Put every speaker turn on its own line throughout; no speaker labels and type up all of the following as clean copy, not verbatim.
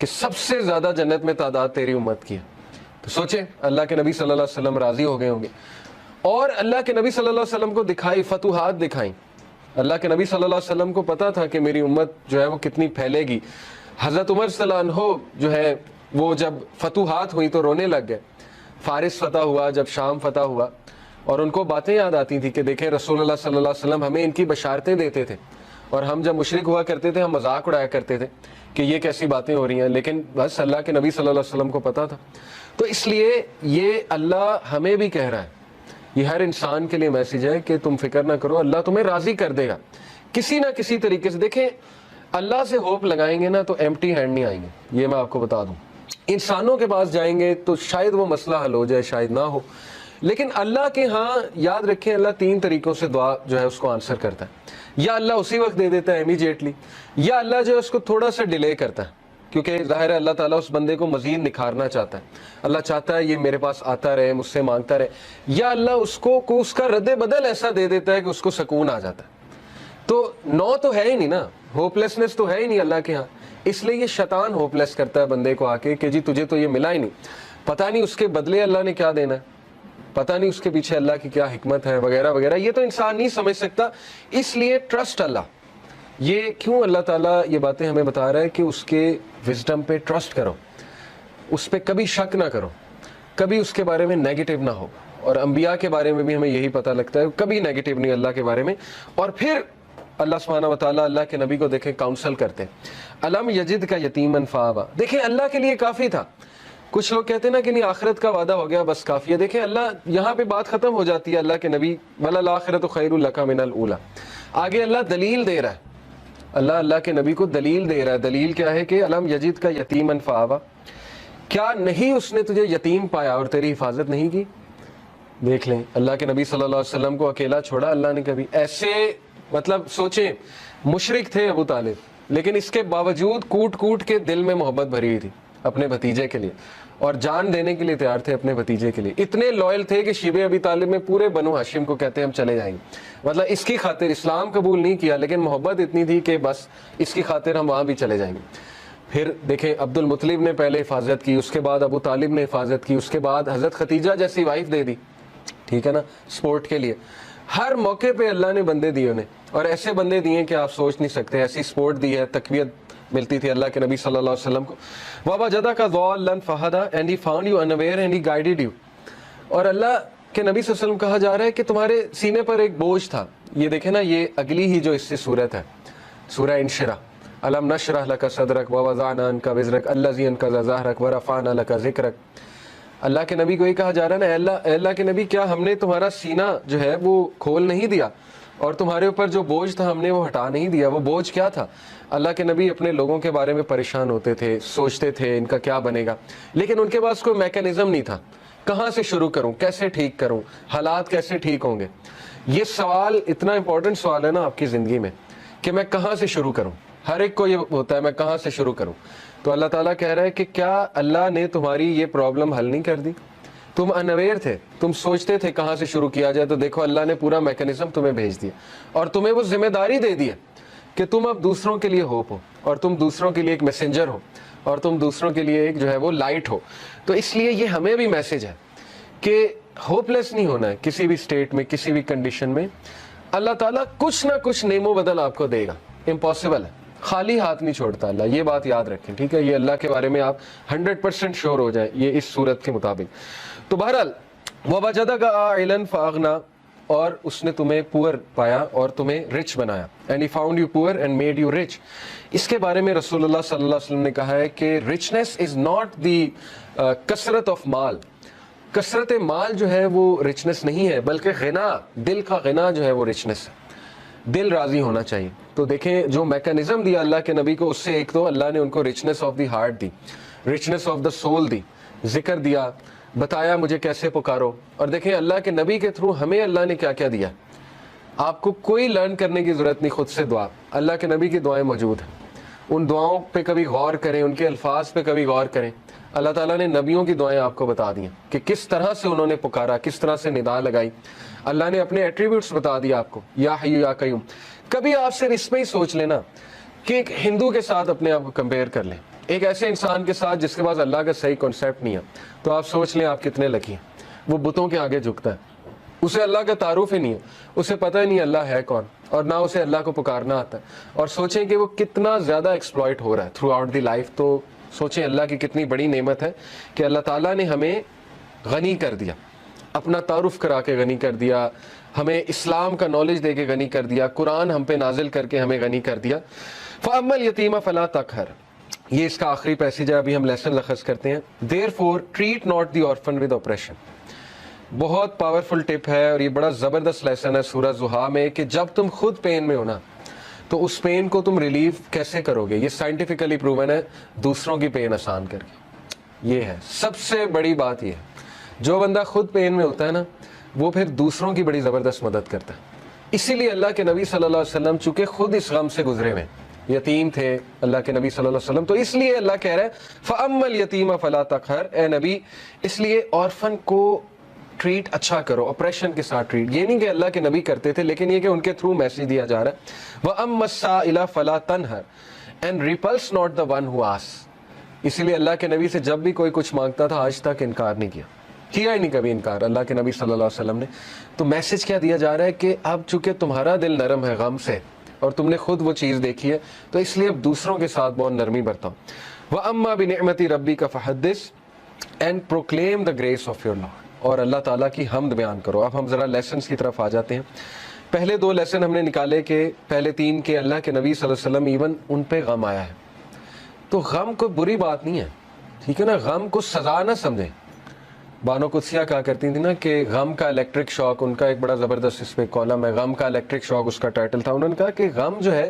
کہ سب سے زیادہ جنت میں تعداد تیری امت کی ہے. تو سوچیں اللہ کے نبی صلی اللہ علیہ وسلم راضی ہو گئے ہوں گے. اور اللہ کے نبی صلی اللہ علیہ وسلم کو دکھائی فتوحات دکھائیں. اللہ کے نبی صلی اللہ علیہ وسلم کو پتا تھا کہ میری امت جو ہے وہ کتنی پھیلے گی. حضرت عمر صلی اللہ عنہ جو ہے وہ جب فتوحات ہوئی تو رونے لگ گئے. فارس فتح ہوا, جب شام فتح ہوا, اور ان کو باتیں یاد آتی تھی کہ دیکھیں رسول اللہ صلی اللہ علیہ وسلم ہمیں ان کی بشارتیں دیتے تھے, اور ہم جب مشرک ہوا کرتے تھے ہم مذاق اڑایا کرتے تھے کہ یہ کیسی باتیں ہو رہی ہیں, لیکن بس اللہ کے نبی صلی اللہ علیہ وسلم کو پتا تھا. تو اس لیے یہ اللہ ہمیں بھی کہہ رہا ہے, یہ ہر انسان کے لیے میسیج ہے کہ تم فکر نہ کرو, اللہ تمہیں راضی کر دے گا کسی نہ کسی طریقے سے. دیکھیں اللہ سے ہوپ لگائیں گے نا تو ایمٹی ہینڈ نہیں آئیں گے, یہ میں آپ کو بتا دوں. انسانوں کے پاس جائیں گے تو شاید وہ مسئلہ حل ہو جائے, شاید نہ ہو, لیکن اللہ کے ہاں یاد رکھیں اللہ 3 طریقوں سے دعا جو ہے اس کو آنسر کرتا ہے. یا اللہ اسی وقت دے دیتا ہے امیجیٹلی, یا اللہ جو ہے اس کو تھوڑا سا ڈیلے کرتا ہے, کیونکہ ظاہر ہے اللہ تعالیٰ اس بندے کو مزید نکھارنا چاہتا ہے. اللہ چاہتا ہے یہ میرے پاس آتا رہے, مجھ سے مانگتا رہے. یا اللہ اس کو اس کا رد بدل ایسا دے دیتا ہے کہ اس کو سکون آ جاتا ہے. تو نو تو ہے ہی نہیں نا, ہوپلیسنس تو ہے ہی نہیں اللہ کے ہاں. اس لیے یہ شیطان ہوپلیس کرتا ہے بندے کو آ کے کہ جی تجھے تو یہ ملا ہی نہیں, پتہ نہیں اس کے بدلے اللہ نے کیا دینا ہے, پتہ نہیں اس کے پیچھے اللہ کی کیا حکمت ہے وغیرہ وغیرہ. یہ تو انسان نہیں سمجھ سکتا. اس لیے ٹرسٹ اللہ. یہ کیوں اللہ تعالیٰ یہ باتیں ہمیں بتا رہا ہے کہ اس کے وزڈم پہ ٹرسٹ کرو, اس پہ کبھی شک نہ کرو, کبھی اس کے بارے میں نیگیٹو نہ ہو. اور انبیاء کے بارے میں بھی ہمیں یہی پتہ لگتا ہے, کبھی نیگیٹو نہیں اللہ کے بارے میں. اور پھر اللہ سبحانہ و تعالیٰ اللہ کے نبی کو دیکھیں کاؤنسل کرتے, علم یجد کا یتیمن فآویٰ. دیکھیں اللہ کے لیے کافی تھا. کچھ لوگ کہتے ہیں نا کہ نہیں آخرت کا وعدہ ہو گیا بس کافی ہے. دیکھیں اللہ یہاں پہ بات ختم ہو جاتی ہے. اللہ کے نبی وَلَلْآخِرَةُ خَيْرٌ لَكَ مِنَ الْأُولَىٰ, آگے اللہ دلیل دے رہا ہے. اللہ کے نبی کو دلیل دے رہا ہے. دلیل کیا ہے کہ علم یجد کا یتیمن فآویٰ, کیا نہیں اس نے تجھے یتیم پایا اور تیری حفاظت نہیں کی. دیکھ لیں اللہ کے نبی صلی اللہ علیہ وسلم کو اکیلا چھوڑا اللہ نے کبھی. ایسے مطلب سوچیں مشرک تھے ابو طالب, لیکن اس کے باوجود کوٹ کوٹ کے دل میں محبت بھری ہوئی تھی اپنے بھتیجے کے لیے, اور جان دینے کے لیے تیار تھے اپنے بھتیجے کے لیے. اتنے لائل تھے کہ شیبہ ابی طالب میں پورے بنو ہاشم کو کہتے ہیں ہم چلے جائیں گے. مطلب اس کی خاطر اسلام قبول نہیں کیا, لیکن محبت اتنی تھی کہ بس اس کی خاطر ہم وہاں بھی چلے جائیں گے. پھر دیکھیں عبد المطلب نے پہلے حفاظت کی, اس کے بعد ابو طالب نے حفاظت کی, اس کے بعد حضرت ختیجہ جیسی وائف دے دی, ٹھیک ہے نا, سپورٹ کے لیے. ہر موقع پہ اللہ نے بندے دیے انہیں, اور ایسے بندے دیے کہ آپ سوچ نہیں سکتے. ایسی سپورٹ دی ہے, تقویت ملتی تھی اللہ کے نبی صلی اللہ علیہ وسلم کو. وَوَجَدَكَ ضَالًّا فَهَدَىٰ, and he found you unaware and he guided you. اور اللہ کے نبی صلی اللہ علیہ وسلم کہا جا رہا ہے کہ تمہارے سینے پر ایک بوجھ تھا. یہ دیکھیں نا, یہ اگلی ہی جو اس سے صورت ہے, سورہ انشرح. أَلَمْ نَشْرَحْ لَكَ صَدْرَكَ وَوَضَعْنَا عَنكَ وِزْرَكَ الَّذِي أَنقَضَ ظَهْرَكَ وَرَفَعْنَا لَكَ ذِكْرَكَ. اللہ کے نبی کو یہ کہا جا رہا ہے نا, اللہ کے نبی کیا ہم نے تمہارا سینہ جو ہے وہ کھول نہیں دیا, اور تمہارے اوپر جو بوجھ تھا ہم نے وہ ہٹا نہیں دیا. وہ بوجھ کیا تھا؟ اللہ کے نبی اپنے لوگوں کے بارے میں پریشان ہوتے تھے, سوچتے تھے ان کا کیا بنے گا, لیکن ان کے پاس کوئی میکینزم نہیں تھا. کہاں سے شروع کروں, کیسے ٹھیک کروں, حالات کیسے ٹھیک ہوں گے. یہ سوال اتنا امپورٹنٹ سوال ہے نا آپ کی زندگی میں کہ میں کہاں سے شروع کروں. ہر ایک کو یہ ہوتا ہے میں کہاں سے شروع کروں. تو اللہ تعالیٰ کہہ رہا ہے کہ کیا اللہ نے تمہاری یہ پرابلم حل نہیں کر دی؟ تم انویئر تھے, تم سوچتے تھے کہاں سے شروع کیا جائے, تو دیکھو اللہ نے پورا میکینزم تمہیں بھیج دیا, اور تمہیں وہ ذمہ داری دے دی ہے کہ تم اب دوسروں کے لیے ہوپ ہو, اور تم دوسروں کے لیے ایک میسنجر ہو, اور تم دوسروں کے لیے ایک جو ہے وہ لائٹ ہو. تو اس لیے یہ ہمیں بھی میسج ہے کہ ہوپ لیس نہیں ہونا ہے کسی بھی اسٹیٹ میں, کسی بھی کنڈیشن میں. اللہ تعالیٰ کچھ نہ کچھ نعم و بدل آپ کو دے گا, امپاسبل ہے, خالی ہاتھ نہیں چھوڑتا اللہ, یہ بات یاد رکھیں, ٹھیک ہے. یہ اللہ کے بارے میں آپ 100% شور ہو جائیں یہ اس صورت کے مطابق. تو بہرحال وَوَجَدَكَ عَائِلًا فَأَغْنَىٰ, اور اس نے تمہیں پور پایا اور تمہیں رچ بنایا. And he found you poor and made you rich. اس کے بارے میں رسول اللہ صلی اللہ علیہ وسلم نے کہا ہے کہ رچنس از ناٹ دی کثرت آف مال. کثرت مال جو ہے وہ رچنس نہیں ہے, بلکہ غنا, دل کا غنا جو ہے وہ رچنس ہے. دل راضی ہونا چاہیے. تو دیکھیں جو میکانزم دیا اللہ کے نبی کو, اس سے ایک تو اللہ نے ان کو رچنس آف دی ہارٹ دی, رچنس آف دا سول دی, ذکر دیا, بتایا مجھے کیسے پکارو. اور دیکھیں اللہ کے نبی کے تھرو ہمیں اللہ نے کیا کیا دیا. آپ کو کوئی لرن کرنے کی ضرورت نہیں, خود سے دعا, اللہ کے نبی کی دعائیں موجود ہیں. ان دعاؤں پہ کبھی غور کریں, ان کے الفاظ پہ کبھی غور کریں. اللہ تعالیٰ نے نبیوں کی دعائیں آپ کو بتا دی ہیں کہ کس طرح سے انہوں نے پکارا, کس طرح سے ندا لگائی. اللہ نے اپنے ایٹریبیوٹس بتا دیا آپ کو, یا حی یا قیوم. کبھی آپ صرف اس میں ہی سوچ لینا کہ ایک ہندو کے ساتھ اپنے آپ کو کمپیئر کر لیں, ایک ایسے انسان کے ساتھ جس کے پاس اللہ کا صحیح کانسیپٹ نہیں ہے، تو آپ سوچ لیں آپ کتنے لکی ہیں۔ وہ بتوں کے آگے جھکتا ہے، اسے اللہ کا تعارف ہی نہیں ہے، اسے پتہ ہی نہیں اللہ ہے کون، اور نہ اسے اللہ کو پکارنا آتا ہے، اور سوچیں کہ وہ کتنا زیادہ ایکسپلائٹ ہو رہا ہے تھرو آؤٹ دی لائف۔ تو سوچیں اللہ کی کتنی بڑی نعمت ہے کہ اللہ تعالیٰ نے ہمیں غنی کر دیا، اپنا تعارف کرا کے غنی کر دیا، ہمیں اسلام کا نالج دے کے غنی کر دیا، قرآن ہم پہ نازل کر کے ہمیں غنی کر دیا۔ فَأَمَّا الْيَتِيمَ فَلَا تَقْهَرْ، یہ اس کا آخری پیسیج ہے، ابھی ہم لیسن لخص کرتے ہیں۔ Therefore treat not the orphan with oppression، بہت پاورفل ٹپ ہے، اور یہ بڑا زبردست لیسن ہے سورہ زحا میں، کہ جب تم خود پین میں ہونا تو اس پین کو تم ریلیف کیسے کرو گے؟ یہ سائنٹیفکلی پروون ہے، دوسروں کی پین آسان کر کے۔ یہ ہے سب سے بڑی بات، یہ ہے جو بندہ خود پین میں ہوتا ہے نا، وہ پھر دوسروں کی بڑی زبردست مدد کرتا ہے۔ اسی لیے اللہ کے نبی صلی اللہ علیہ وسلم چونکہ خود اس غم سے گزرے ہوئے، یتیم تھے اللہ کے نبی صلی اللہ علیہ وسلم، تو اس لیے اللہ کہہ رہا ہے فَأَمَّا الْيَتِيمَ فَلَا تَقْهَرْ، اے نبی اس لیے آرفن کو ٹریٹ اچھا کرو، اپریشن کے ساتھ ٹریٹ۔ یہ نہیں کہ اللہ کے نبی کرتے تھے، لیکن یہ کہ ان کے تھرو میسج دیا جا رہا ہے وَأَمَّا السَّائِلَ فَلَا تَنْهَرْ and repulse not the one who asks۔ اسی لیے اللہ کے نبی سے جب بھی کوئی کچھ مانگتا تھا آج تک انکار نہیں کیا ہی نہیں کبھی انکار اللہ کے نبی صلی اللہ علیہ وسلم نے۔ تو میسج کیا دیا جا رہا ہے کہ اب چونکہ تمہارا دل نرم ہے غم سے، اور تم نے خود وہ چیز دیکھی ہے، تو اس لیے اب دوسروں کے ساتھ بہت نرمی برتاؤ۔ وَأَمَّا بِنِعْمَةِ رَبِّكَ فَحَدِّثْ and proclaim the grace of your Lord، اور اللہ تعالیٰ کی حمد بیان کرو۔ اب ہم ذرا لیسنز کی طرف آ جاتے ہیں۔ پہلے دو لیسن ہم نے نکالے کہ پہلے تین کہ اللہ کے نبی صلی اللہ علیہ وسلم ایون ان پہ غم آیا ہے، تو غم کوئی بری بات نہیں ہے، ٹھیک ہے نا، غم کو سزا نہ سمجھیں۔ بانو قدسیہ کہا کرتی تھی نا کہ غم کا الیکٹرک شاک، ان کا ایک بڑا زبردست اس پہ کالم ہے، غم کا الیکٹرک شاک اس کا ٹائٹل تھا۔ انہوں نے کہا کہ غم جو ہے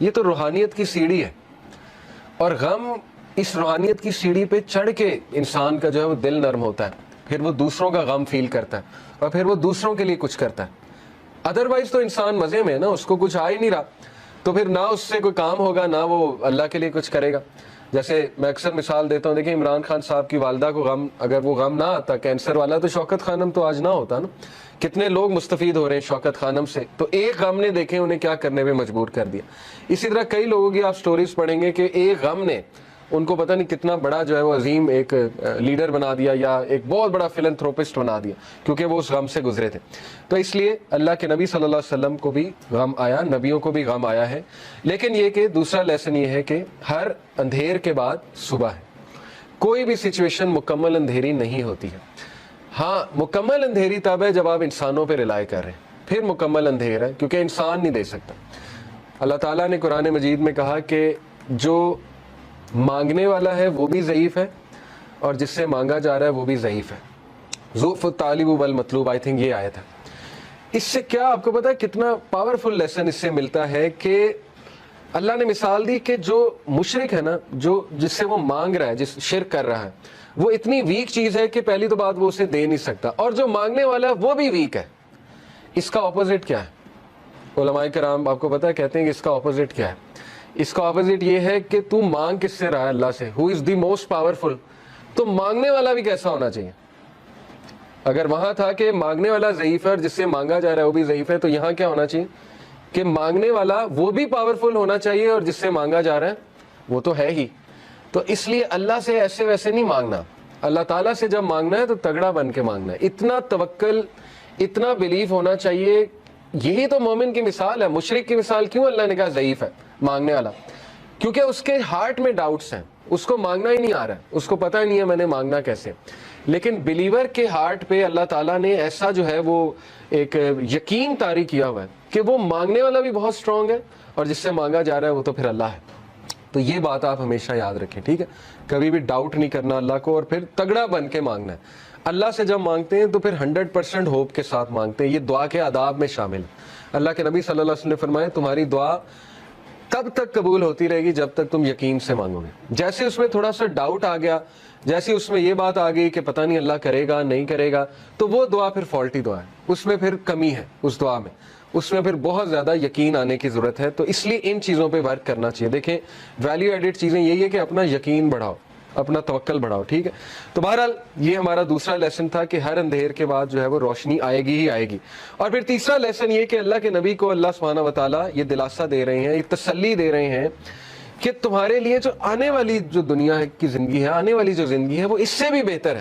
یہ تو روحانیت کی سیڑھی ہے، اور غم اس روحانیت کی سیڑھی پہ چڑھ کے انسان کا جو ہے وہ دل نرم ہوتا ہے، پھر وہ دوسروں کا غم فیل کرتا ہے، اور پھر وہ دوسروں کے لیے کچھ کرتا ہے۔ ادروائز تو انسان مزے میں ہے نا، اس کو کچھ آ ہی نہیں رہا، تو پھر نہ اس سے کوئی کام ہوگا، نہ وہ اللہ کے لیے کچھ کرے گا۔ جیسے میں اکثر مثال دیتا ہوں، دیکھیں عمران خان صاحب کی والدہ کو غم، اگر وہ غم نہ آتا کینسر والا، تو شوکت خانم تو آج نہ ہوتا نا۔ کتنے لوگ مستفید ہو رہے ہیں شوکت خانم سے، تو ایک غم نے دیکھیں انہیں کیا کرنے پہ مجبور کر دیا۔ اسی طرح کئی لوگوں کی آپ سٹوریز پڑھیں گے کہ ایک غم نے ان کو پتہ نہیں کتنا بڑا جو ہے وہ عظیم ایک لیڈر بنا دیا، یا ایک بہت بڑا فلنتھروپسٹ بنا دیا، کیونکہ وہ اس غم سے گزرے تھے۔ تو اس لیے اللہ کے نبی صلی اللہ علیہ وسلم کو بھی غم آیا، نبیوں کو بھی غم آیا ہے، لیکن یہ کہ دوسرا لیسن یہ ہے کہ ہر اندھیر کے بعد صبح ہے۔ کوئی بھی سچویشن مکمل اندھیری نہیں ہوتی ہے۔ ہاں مکمل اندھیری تب ہے جب آپ انسانوں پہ رلائی کر رہے ہیں، پھر مکمل اندھیر ہے، کیونکہ انسان نہیں دے سکتا۔ اللہ تعالیٰ نے قرآن مجید میں کہا کہ جو مانگنے والا ہے وہ بھی ضعیف ہے، اور جس سے مانگا جا رہا ہے وہ بھی ضعیف ہے۔ ضعف الطالب والمطلوب، آئی تھنک یہ آیت ہے۔ اس سے کیا آپ کو پتا ہے کتنا پاورفل لیسن اس سے ملتا ہے کہ اللہ نے مثال دی کہ جو مشرک ہے نا، جو جس سے وہ مانگ رہا ہے، جس شرک کر رہا ہے، وہ اتنی ویک چیز ہے کہ پہلی تو بات وہ اسے دے نہیں سکتا، اور جو مانگنے والا ہے وہ بھی ویک ہے۔ اس کا اپوزٹ کیا ہے؟ علماء کرام آپ کو پتا ہے کہتے ہیں کہ اس کا اپوزٹ کیا ہے؟ اس کا اپوزٹ یہ ہے کہ تو مانگ کس سے رہا ہے؟ اللہ سے، ہو از دی موسٹ پاورفل۔ تو مانگنے والا بھی کیسا ہونا چاہیے؟ اگر وہاں تھا کہ مانگنے والا ضعیف ہے اور جس سے مانگا جا رہا ہے وہ بھی ضعیف ہے، تو یہاں کیا ہونا چاہیے کہ مانگنے والا وہ بھی پاورفل ہونا چاہیے، اور جس سے مانگا جا رہا ہے وہ تو ہے ہی۔ تو اس لیے اللہ سے ایسے ویسے نہیں مانگنا، اللہ تعالیٰ سے جب مانگنا ہے تو تگڑا بن کے مانگنا ہے، اتنا توکل، اتنا بلیف ہونا چاہیے۔ یہی تو مومن کی مثال ہے۔ مشرک کی مثال کیوں اللہ نے کہا ضعیف ہے مانگنے والا؟ کیونکہ اس کے ہارٹ میں ڈاؤٹس ہیں، اس کو مانگنا ہی نہیں آ رہا ہے، اس کو پتہ ہی نہیں ہے میں نے مانگنا کیسے۔ لیکن بلیور کے ہارٹ پہ اللہ تعالیٰ نے ایسا جو ہے وہ ایک یقین طاری کیا ہوا ہے کہ وہ مانگنے والا بھی بہت اسٹرانگ ہے، اور جس سے مانگا جا رہا ہے وہ تو پھر اللہ ہے۔ تو یہ بات آپ ہمیشہ یاد رکھیں، ٹھیک ہے؟ کبھی بھی ڈاؤٹ نہیں کرنا اللہ کو، اور پھر تگڑا بن کے مانگنا ہے۔ اللہ سے جب مانگتے ہیں تو پھر 100% ہوپ کے ساتھ مانگتے ہیں۔ یہ دعا کے آداب میں شامل ہے۔ اللہ کے نبی صلی اللہ علیہ وسلم نے فرمایا تمہاری دعا تب تک قبول ہوتی رہے گی جب تک تم یقین سے مانگو گے۔ جیسے اس میں تھوڑا سا ڈاؤٹ آ گیا، جیسے اس میں یہ بات آ گئی کہ پتہ نہیں اللہ کرے گا نہیں کرے گا، تو وہ دعا پھر فالٹی دعا ہے، اس میں پھر کمی ہے، اس دعا میں اس میں پھر بہت زیادہ یقین آنے کی ضرورت ہے۔ تو اس لیے ان چیزوں پہ ورک کرنا چاہیے۔ دیکھیں ویلیو ایڈڈ چیزیں یہی ہے کہ اپنا یقین بڑھاؤ، اپنا توکل بڑھاؤ، ٹھیک ہے؟ تو بہرحال یہ ہمارا دوسرا لیسن تھا کہ ہر اندھیر کے بعد جو ہے وہ روشنی آئے گی ہی آئے گی۔ اور پھر تیسرا لیسن یہ کہ اللہ کے نبی کو اللہ سبحانہ و تعالیٰ یہ دلاسا دے رہے ہیں، یہ تسلی دے رہے ہیں کہ تمہارے لیے جو آنے والی جو دنیا کی زندگی ہے، آنے والی جو زندگی ہے وہ اس سے بھی بہتر ہے.